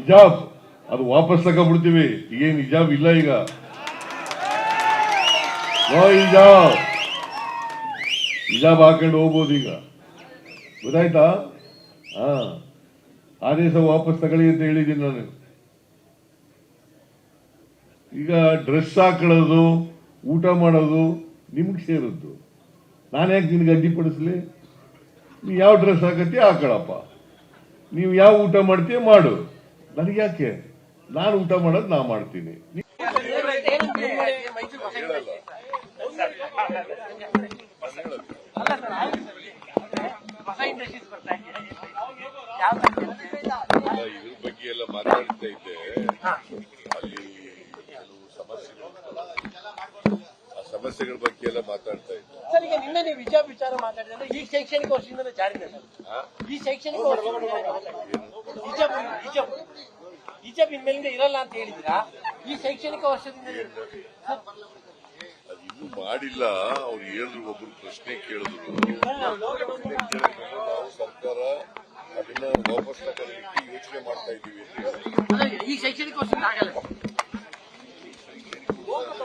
ಹಿಜಾಬ್ ಅದು ವಾಪಸ್ ತಗೊಂಡ್ಬಿಡ್ತೀವಿ. ಏನ್ ಹಿಜಾಬ್ ಇಲ್ಲ ಈಗ. ನೋ ಹಿಜಾಬ್. ಹಿಜಾಬ್ ಹಾಕೊಂಡು ಹೋಗ್ಬೋದು ಈಗ. ಗೊತ್ತಾಯ್ತಾ? ಆದೇಶ ವಾಪಸ್ ತಗೊಳ್ಳಿ ಅಂತ ಹೇಳಿದ್ದೀನಿ ನಾನು. ಈಗ ಡ್ರೆಸ್ ಹಾಕೊಳ್ಳೋದು, ಊಟ ಮಾಡೋದು ನಿಮ್ಗೆ ಸೇರಿದ್ದು. ನಾನ್ಯಾಕೆ ನಿನ್ಗೆ ಅಡ್ಡಿಪಡಿಸ್ಲಿ? ನೀವು ಯಾವ ಡ್ರೆಸ್ ಹಾಕತ್ತೀಯ ಹಾಕೊಳ್ಳಪ್ಪ. ನೀವು ಯಾವ ಊಟ ಮಾಡ್ತೀಯ ಮಾಡು. ನನಗೆ ಯಾಕೆ? ನಾನು ಊಟ ಮಾಡೋದು ನಾ ಮಾಡ್ತೀನಿ. ಇದ್ರ ಬಗ್ಗೆ ಎಲ್ಲ ಮಾತಾಡ್ತಾ ಇದ್ದೆ. ಅಲ್ಲಿ ಕೆಲವು ಸಮಸ್ಯೆಗಳು, ಆ ಸಮಸ್ಯೆಗಳ ಬಗ್ಗೆ ಎಲ್ಲ ಮಾತಾಡ್ತಾ ಇದ್ದೆ. ಸರ್, ಈಗ ನಿನ್ನೆ ನೀವು ಹಿಜಾಬ್ ವಿಚಾರ ಮಾತಾಡಿದ್ರೆ ಈ ಶೈಕ್ಷಣಿಕ ವರ್ಷದಿಂದ ಜಾರಿನೇ ಸರ್. ಈ ಶೈಕ್ಷಣಿಕ ವರ್ಷ ಹಿಜಾಬ್ ಇನ್ಮೇಲಿಂದ ಇರಲ್ಲ ಅಂತ ಹೇಳಿದಿರಾ? ಈ ಶೈಕ್ಷಣಿಕ ವರ್ಷದಿಂದ ಅದು ಇನ್ನೂ ಮಾಡಿಲ್ಲ. ಅವ್ರು ಹೇಳಿದ್ರು, ಒಬ್ರು ಪ್ರಶ್ನೆ ಕೇಳಿದ್ರು. ನಾವು ಸರ್ಕಾರ ಅದನ್ನ ವಾಪಸ್ ತಗೊಳ್ಳಿಕ್ಕೆ ಯೋಚನೆ ಮಾಡ್ತಾ ಇದ್ದೀವಿ ಅಂತ ಹೇಳಿ. ಈ ಶೈಕ್ಷಣಿಕ ವರ್ಷದಿಂದ ಆಗಲ್ಲ.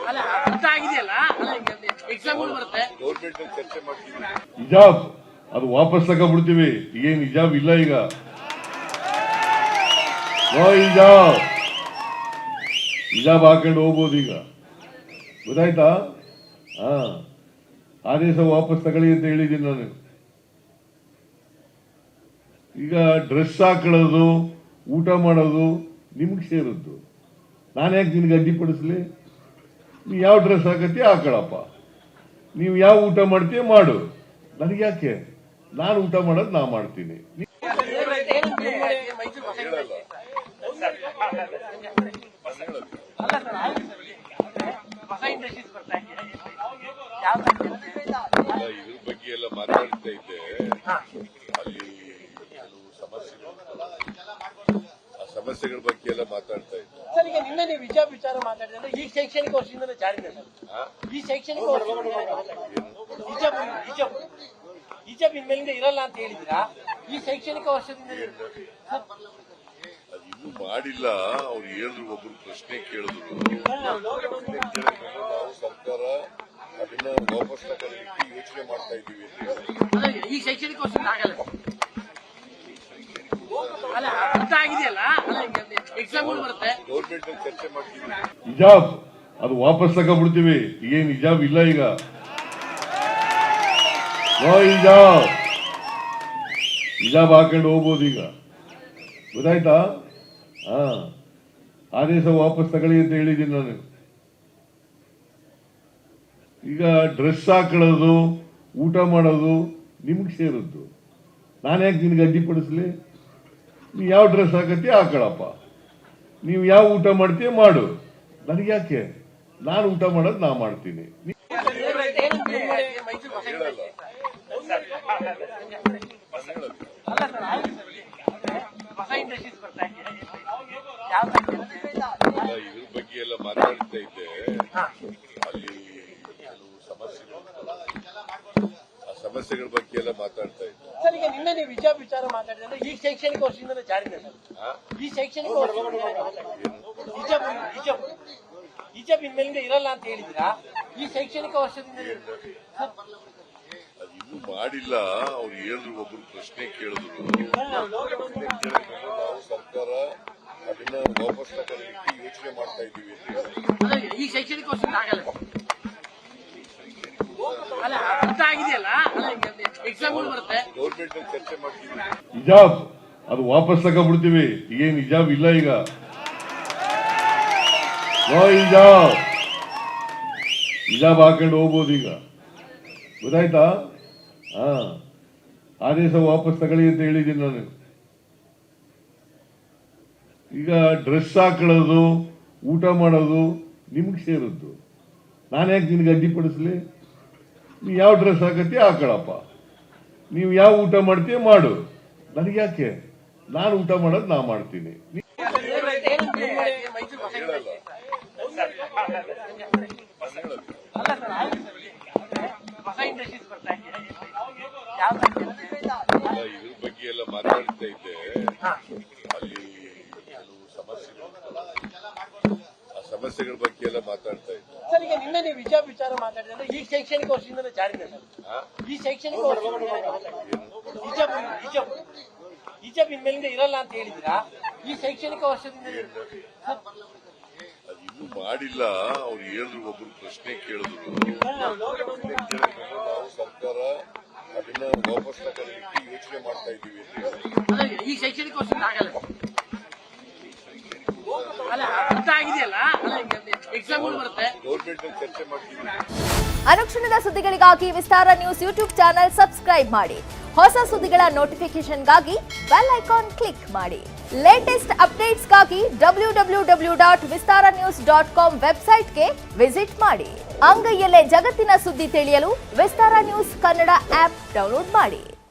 ಅಲ್ಲ, ಅರ್ಥ ಆಗಿದೆಯಲ್ಲ, ಎಕ್ಸಾಮ್ ಬರುತ್ತೆ. ಗೌರ್ಮೆಂಟ್ ಚರ್ಚೆ ಮಾಡ್ತೀವಿ. ಹಿಜಾಬ್ ಅದು ವಾಪಸ್ ತಗೊಂಡ್ಬಿಡ್ತೀವಿ. ಏನ್ ಹಿಜಾಬ್ ಇಲ್ಲ ಈಗ. ನೋ ಹಿಜಾಬ್. ಹಿಜಾಬ್ ಹಾಕೊಂಡು ಹೋಗ್ಬೋದು ಈಗ. ಗೊತ್ತಾಯ್ತಾ? ಆದೇಶ ವಾಪಸ್ ತಗೊಳ್ಳಿ ಅಂತ ಹೇಳಿದ್ದೀನಿ ನಾನು. ಈಗ ಡ್ರೆಸ್ ಹಾಕೊಳ್ಳೋದು, ಊಟ ಮಾಡೋದು ನಿಮ್ಗೆ ಸೇರಿದ್ದು. ನಾನ್ಯಾಕೆ ನಿನ್ಗೆ ಅಡ್ಡಿಪಡಿಸ್ಲಿ? ನೀವು ಯಾವ ಡ್ರೆಸ್ ಹಾಕತ್ತೀಯ ಹಾಕೊಳ್ಳಪ್ಪ. ನೀವು ಯಾವ ಊಟ ಮಾಡ್ತೀಯ ಮಾಡು. ನನಗೆ ಯಾಕೆ? ನಾನು ಊಟ ಮಾಡೋದು ನಾ ಮಾಡ್ತೀನಿ. ಇದ್ರ ಬಗ್ಗೆ ಎಲ್ಲ ಮಾತಾಡ್ತಾ ಇದ್ದೆ. ಅಲ್ಲಿ ಕೆಲವು ಸಮಸ್ಯೆಗಳು, ಆ ಸಮಸ್ಯೆಗಳ ಬಗ್ಗೆ ಎಲ್ಲ ಮಾತಾಡ್ತಾ ಇದ್ದೆ. ಸರ್, ಈಗ ನಿನ್ನೆ ನೀವು ಹಿಜಾಬ್ ವಿಚಾರ ಮಾತಾಡಿದ್ರೆ ಈ ಶೈಕ್ಷಣಿಕ ವರ್ಷದಿಂದ ಜಾರಿನೇ ಸರ್. ಈ ಶೈಕ್ಷಣಿಕ ವರ್ಷ ಹಿಜಾಬ್ ಇನ್ಮೇಲಿಂದ ಇರಲ್ಲ ಅಂತ ಹೇಳಿದಿರಾ? ಈ ಶೈಕ್ಷಣಿಕ ವರ್ಷದಿಂದ ಅದು ಇನ್ನೂ ಮಾಡಿಲ್ಲ. ಅವ್ರು ಹೇಳಿದ್ರು, ಒಬ್ರು ಪ್ರಶ್ನೆ ಕೇಳಿದ್ರು. ನಾವು ಸರ್ಕಾರ ಅದನ್ನ ವಾಪಸ್ ತಗೊಳ್ಳಿಕ್ಕೆ ಯೋಚನೆ ಮಾಡ್ತಾ ಇದ್ದೀವಿ ಅಂತ ಹೇಳಿ. ಈ ಶೈಕ್ಷಣಿಕ ವರ್ಷದಿಂದ ಆಗಲ್ಲ. ಅಲ್ಲ, ಅರ್ಥ ಆಗಿದೆಯಲ್ಲ, ಎಕ್ಸಾಮ್ ಬರುತ್ತೆ. ಗೌರ್ಮೆಂಟ್ ಚರ್ಚೆ ಮಾಡ್ತೀವಿ. ಹಿಜಾಬ್ ಅದು ವಾಪಸ್ ತಗೊಂಡ್ಬಿಡ್ತೀವಿ. ಏನ್ ಹಿಜಾಬ್ ಇಲ್ಲ ಈಗ. ನೋ ಹಿಜಾಬ್. ಹಿಜಾಬ್ ಹಾಕೊಂಡು ಹೋಗ್ಬೋದು ಈಗ. ಗೊತ್ತಾಯ್ತಾ? ಆದೇಶ ವಾಪಸ್ ತಗೊಳ್ಳಿ ಅಂತ ಹೇಳಿದ್ದೀನಿ ನಾನು. ಈಗ ಡ್ರೆಸ್ ಹಾಕೊಳ್ಳೋದು, ಊಟ ಮಾಡೋದು ನಿಮ್ಗೆ ಸೇರಿದ್ದು. ನಾನ್ಯಾಕೆ ನಿನ್ಗೆ ಅಡ್ಡಿಪಡಿಸ್ಲಿ? ನೀವು ಯಾವ ಡ್ರೆಸ್ ಹಾಕತ್ತೀಯ ಹಾಕೊಳ್ಳಪ್ಪ. ನೀವು ಯಾವ ಊಟ ಮಾಡ್ತೀಯ ಮಾಡು. ನನಗೆ ಯಾಕೆ? ನಾನು ಊಟ ಮಾಡೋದು ನಾ ಮಾಡ್ತೀನಿ. ಇದ್ರ ಬಗ್ಗೆ ಎಲ್ಲ ಮಾತಾಡ್ತಾ ಇದ್ದೆ. ಅಲ್ಲಿ ಕೆಲವು ಸಮಸ್ಯೆಗಳು, ಆ ಸಮಸ್ಯೆಗಳ ಬಗ್ಗೆ ಎಲ್ಲ ಮಾತಾಡ್ತಾ ಇದ್ದೆ. ಸರ್, ಈಗ ನಿನ್ನೆ ನೀವು ಹಿಜಾಬ್ ವಿಚಾರ ಮಾತಾಡಿದ್ರೆ ಈ ಶೈಕ್ಷಣಿಕ ವರ್ಷದಿಂದ ಜಾರಿನೇ ಸರ್. ಈ ಶೈಕ್ಷಣಿಕ ವರ್ಷ ಹಿಜಾಬ್ ಇನ್ಮೇಲಿಂದ ಇರಲ್ಲ ಅಂತ ಹೇಳಿದಿರಾ? ಈ ಶೈಕ್ಷಣಿಕ ವರ್ಷದಿಂದ ಅದು ಇನ್ನೂ ಮಾಡಿಲ್ಲ. ಅವ್ರು ಹೇಳಿದ್ರು, ಒಬ್ರು ಪ್ರಶ್ನೆ ಕೇಳಿದ್ರು. ನಾವು ಸರ್ಕಾರ ಅದನ್ನ ವಾಪಸ್ ತಗೊಳ್ಳಿಕ್ಕೆ ಯೋಚನೆ ಮಾಡ್ತಾ ಇದ್ದೀವಿ ಅಂತ ಹೇಳಿ. ಈ ಶೈಕ್ಷಣಿಕ ವರ್ಷದಿಂದ ಆಗಲ್ಲ. ಅಲ್ಲ, ಅರ್ಥ ಆಗಿದೆಯಲ್ಲ, ಎಕ್ಸಾಮ್ ಬರುತ್ತೆ. ಗೌರ್ಮೆಂಟ್ ಚರ್ಚೆ ಮಾಡ್ತೀವಿ. ಹಿಜಾಬ್ ಅದು ವಾಪಸ್ ತಗೊಂಡ್ಬಿಡ್ತೀವಿ. ಏನ್ ಹಿಜಾಬ್ ಇಲ್ಲ ಈಗ. ನೋ ಹಿಜಾಬ್. ಹಿಜಾಬ್ ಹಾಕೊಂಡು ಹೋಗ್ಬೋದು ಈಗ. ಗೊತ್ತಾಯ್ತಾ? ಆದೇಶ ವಾಪಸ್ ತಗೊಳ್ಳಿ ಅಂತ ಹೇಳಿದ್ದೀನಿ ನಾನು. ಈಗ ಡ್ರೆಸ್ ಹಾಕೊಳ್ಳೋದು, ಊಟ ಮಾಡೋದು ನಿಮ್ಗೆ ಸೇರಿದ್ದು. ನಾನ್ಯಾಕೆ ನಿನ್ಗೆ ಅಡ್ಡಿಪಡಿಸ್ಲಿ? ನೀವು ಯಾವ ಡ್ರೆಸ್ ಹಾಕತ್ತೀಯ ಹಾಕೊಳ್ಳಪ್ಪ. ನೀವು ಯಾವ ಊಟ ಮಾಡ್ತೀಯ ಮಾಡು. ನನಗೆ ಯಾಕೆ? ನಾನು ಊಟ ಮಾಡೋದು ನಾ ಮಾಡ್ತೀನಿ. ಇದ್ರ ಬಗ್ಗೆ ಎಲ್ಲ ಮಾತಾಡ್ತಾ ಇದ್ದೆ. ಅಲ್ಲಿ ಕೆಲವು ಕೆಲವು ಸಮಸ್ಯೆಗಳು ಆ ಸಮಸ್ಯೆಗಳ ಬಗ್ಗೆ ಎಲ್ಲ ಮಾತಾಡ್ತಾ ಇದ್ದೆ. ಸರ್ ಈಗ ನಿನ್ನೆ ನೀವು ವಿಚಾರ ಮಾತಾಡಿದ್ರೆ ಈ ಶೈಕ್ಷಣಿಕ ವರ್ಷದಿಂದ ಜಾರಿನೇ ಸರ್. ಈ ಶೈಕ್ಷಣಿಕ ಹಿಜಾಬ್ ಇನ್ಮೇಲಿಂದ ಇರಲ್ಲ ಅಂತ ಹೇಳಿದ್ರಾ? ಈ ಶೈಕ್ಷಣಿಕ ವರ್ಷದಿಂದ ಸರ್ ಅದು ಇನ್ನೂ ಮಾಡಿಲ್ಲ. ಅವ್ರು ಹೇಳಿದ್ರು, ಒಬ್ರು ಪ್ರಶ್ನೆ ಕೇಳಿದ್ರು. ನಾವು ಸರ್ಕಾರ ಅದನ್ನ ವಾಪಸ್ ತಗೊಳ್ಳಿಕ್ಕೆ ಯೋಚನೆ ಮಾಡ್ತಾ ಇದ್ದೀವಿ ಅಂತ ಹೇಳಿದ್ರು. ಅಲ್ಲ, ಈ ಶೈಕ್ಷಣಿಕ ವರ್ಷದಿಂದ ಆಗಲ್ಲ. ಅಲ್ಲ ಅರ್ಥ ಆಗಿದೆಯಲ್ಲ, ಎಕ್ಸಾಮ್ ಬರುತ್ತೆ. ಗೌರ್ಮೆಂಟ್ ಅಲ್ಲಿ ಚರ್ಚೆ ಮಾಡ್ತೀವಿ. ಅನುಕ್ಷಣದ ಸುದ್ದಿಗಳಿಗಾಗಿ ವಿಸ್ತಾರ ನ್ಯೂಸ್ ಯೂಟ್ಯೂಬ್ ಚಾನೆಲ್ ಸಬ್ಸ್ಕ್ರೈಬ್ ಮಾಡಿ. ಹೊಸ ಸುದ್ದಿಗಳ ನೋಟಿಫಿಕೇಶನ್ಗಾಗಿ ಬೆಲ್ ಐಕಾನ್ ಕ್ಲಿಕ್ ಮಾಡಿ. ಲೇಟೆಸ್ಟ್ ಅಪ್ಡೇಟ್ಸ್ಗಾಗಿ www.vistaranews.com ವೆಬ್ಸೈಟ್ಗೆ ವಿಸಿಟ್ ಮಾಡಿ. ಅಂಗೈಯಲ್ಲೇ ಜಗತ್ತಿನ ಸುದ್ದಿ ತಿಳಿಯಲು ವಿಸ್ತಾರ ನ್ಯೂಸ್ ಕನ್ನಡ ಆಪ್ ಡೌನ್ಲೋಡ್ ಮಾಡಿ.